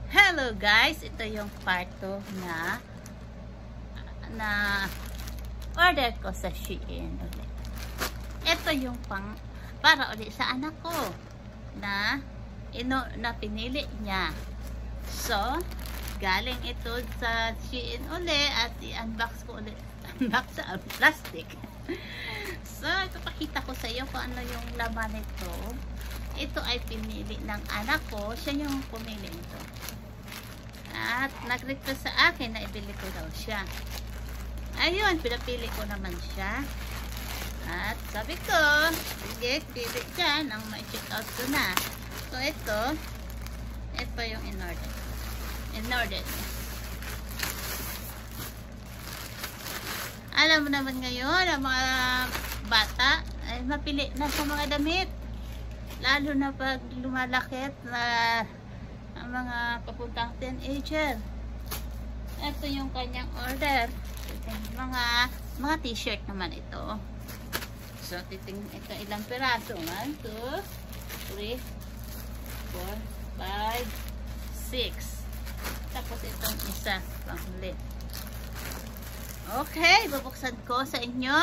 Hello guys, ito yung part 2 na order ko sa Shein ulit. Ito yung para ulit sa anak ko na pinili niya. So, galing ito sa Shein ulit at i-unbox ko ulit. Unbox sa plastic. So, ipapakita ko sa iyo kung ano yung laman nito. Ito ay pinili ng anak ko. Siya yung pumili nito. At nag-request sa akin na ibili ko daw siya. Ayun, pinapili ko naman siya. At sabi ko, sige, pili siya nang ma-check out ko na. So, ito yung in-order. In-order. Alam mo naman ngayon, ang mga bata ay mapili na sa mga damit. Lalo na pag lumalaki na ang mga papuntang teenager. Ito yung kanyang order. Mga t-shirt naman ito. So, ito ilang piraso. 1, 2, 3, 4, 5, 6. Tapos itong isa pang huli. Okay, bubuksan ko sa inyo.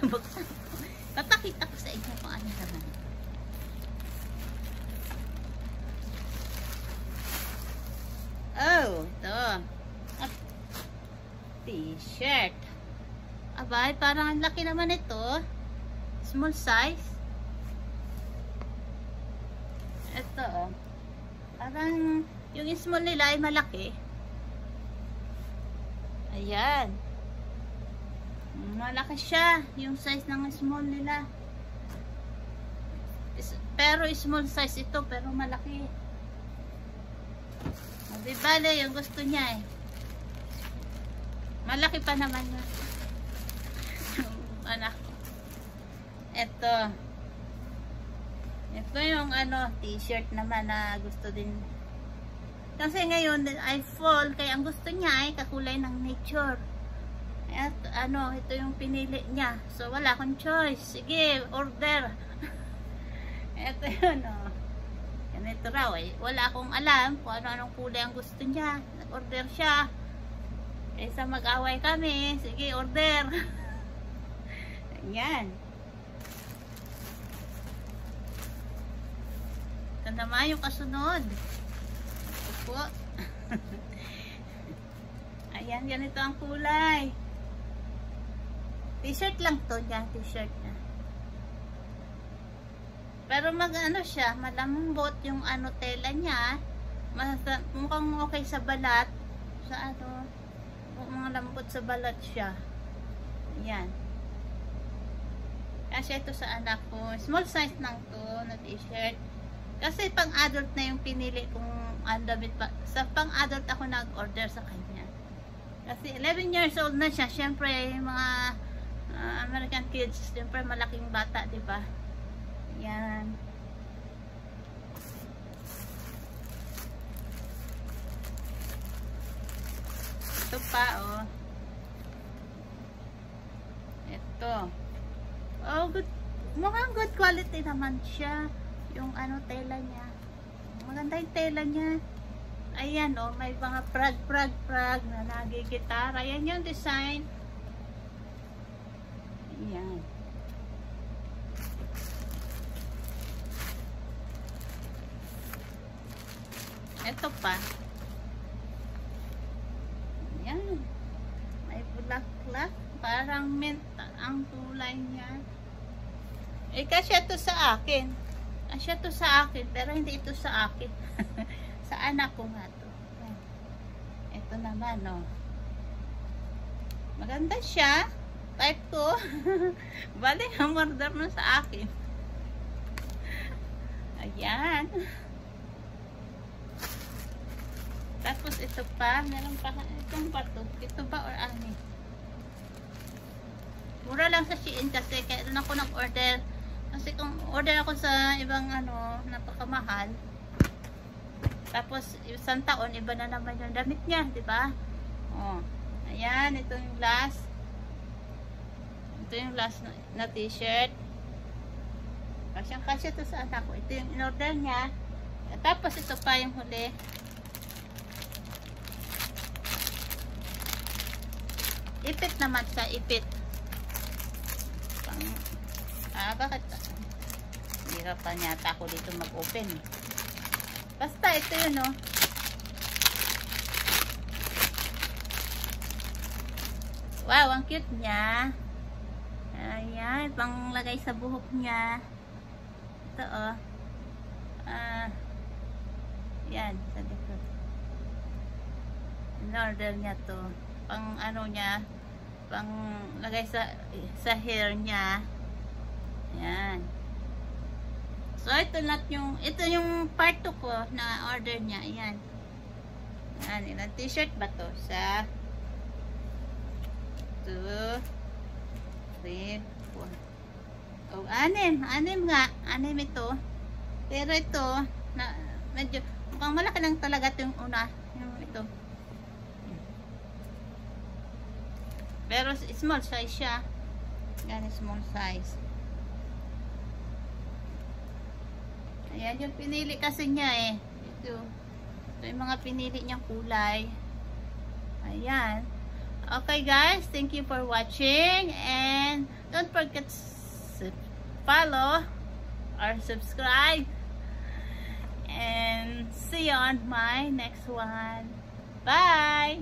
Bubuksan ko. Papakita ko sa inyo kung ano naman. Oh, ito. T-shirt. Abay, parang ang laki naman ito. Small size. Ito, oh. Parang yung small nila ay malaki. Ayan. Malaki siya. Yung size ng small nila. Pero small size ito, pero malaki. Di bale, yung gusto niya eh. Malaki pa naman yun. Anak ko. Ito yung t-shirt naman na gusto din. Kasi ngayon ay fall, kaya ang gusto niya ay kakulay ng nature. At ito yung pinili niya. So wala akong choice. Sige, order. Ito yun, oh. Ganito raw eh. Wala akong alam kung ano-anong kulay ang gusto niya. Nag-order siya. Kaysa mag-away kami. Sige, order. Ayan. Ito naman yung kasunod. Ito po. Ayan, ganito ang kulay. T-shirt lang to. Yan, t-shirt na. Pero siya, malambot yung tela niya. Mukhang okay sa balat. Sa mga lambot sa balat siya. Yan. Kasi ito sa anak ko. Small size lang to na t-shirt. Kasi pang adult na yung pinili kong damit pa. Sa pang adult ako nag-order sa kanya. Kasi 11 years old na siya. Siyempre, mga American kids, siyempre malaking bata, diba? Yan. Ito pa, oh. Ito. Oh, good. Mukhang good quality naman siya. Yung tela niya. Maganda yung tela niya. Ayan, oh. May mga prag na nagigitara. Ayan yung design. Ayan. Ito pa. Ayan. May bulaklak. Parang mint ang kulay niya. Eh, kasi ito sa akin. Kasi ito sa akin. Pero hindi ito sa akin. Sa anak ko nga to. Ito naman, oh. Maganda siya. Type ko. Bali, ang order mo sa akin. Ayan. Tapos ito pa, meron pa itong bato. Ito ba or ani? Mura lang sa Shein kasi kaya doon ako nag-order. Kasi kung order ako sa ibang napakamahal. Tapos isang taon iba na naman yung damit niya, di ba? Oh. Ayan, ito yung last. Ito yung last na t-shirt. Kasi ito sa anak ko. Ito yung in-order niya. Tapos ito pa yung huli. Ipit naman sa ipit. Bakit? Hirapan yata ako dito mag-open. Basta ito yun, no? Wow, ang cute niya. Ayan, panglagay sa buhok niya. Ito, oh. Yan, sa likod. In-order niya to. Pang ano niya, pang lagay sa hair niya. Yan. So, ito yung part 2 ko na order niya. Ayan. Ayan, ilang t-shirt ba to? Sa 2, 3, 4. Oh, 6 nga. 6 ito. Pero ito, medyo, mukhang malaki lang talaga ito yung una. Yung ito. Pero small size siya. Yan, small size. Ayan, yung pinili kasi niya eh. Ito yung mga pinili niyang kulay. Ayan. Okay guys, thank you for watching. And don't forget to follow or subscribe. And see you on my next one. Bye!